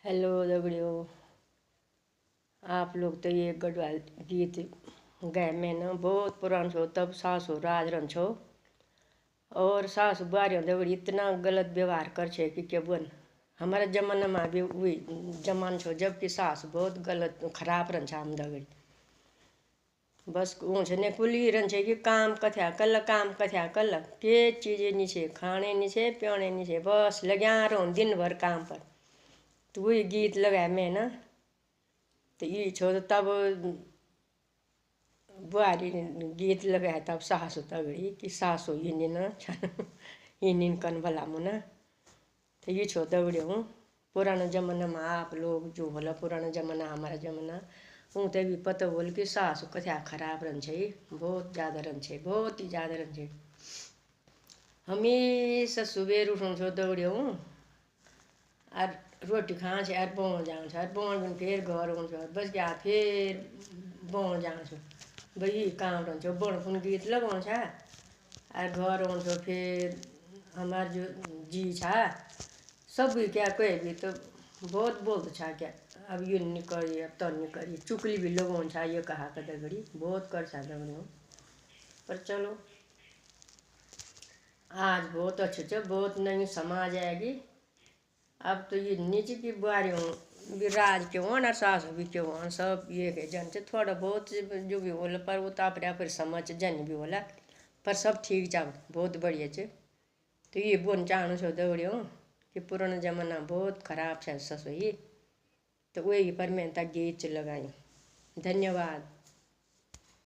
Hello दगड़ियों। आप लोग तो ये गढ़वाल गीत गए में ना बहुत पुरान छो। तब सासू राज रन छो और सासू बारियों दगड़ी इतना गलत व्यवहार कर छे कि क्या बोल। हमारे जमाना में भी वही जमान छो जबकि सास बहुत गलत खराब रन छा हम दगड़ी। बस ऊँच ने कुली रन छे कि काम कथ्या कल के चीज़ें नहीं छे, खाने नहीं छे, प्याने नहीं छे, बस लग्या रहो दिन भर काम पर। तो वही गीत लगाया मैं ना, तो ये छो तो तब बुआरी गीत लगाया तब सासू तगड़ी कि सासू इन्हीं ना इन्हीं कन भला मुना। तो ये छो दगड़ी हूँ पुराना जमाना में आप लोग जो होला पुराना जमाना हमारा जमाना हूँ तो भी पता बोल कि सासू कथ्या खराब रन छे, बहुत ज़्यादा रन छे, बहुत ही ज़्यादा रन छे। हमेशा सुबह उठूँ छो दगड़ी हूँ और रोटी खाँ छे और बोण जाऊँ छो और बोण फिर घर आऊँ छो बस क्या फिर बोण जाऊँ छो। भाई काम रन छो बोण फुन गीत लगाऊँ छा और घर आऊँ छो। फिर हमार जो जी छा सब क्या कोई भी तो बहुत बोलते छा क्या अब ये नहीं करिए अब तो नहीं करिए चुकली भी लगाऊँ छा ये कहा कर दगड़ी बहुत कर छा दगड़ी हूँ। पर चलो आज बहुत अच्छे छो, बहुत नई समाज आएगी। अब तो ये नीचे की बुआरियों भी राज के हों और सासू भी के हों सब ये के जन से थोड़ा बहुत जो भी होला पर वो तो अपने समझ जन भी होला पर सब ठीक जा बहुत बढ़िया छे। तो ये बोन चाहूँ छो दौड़ी हो कि पुराना जमाना बहुत खराब छे ससुई। तो वही पर मैं तक गीत लगाई। धन्यवाद।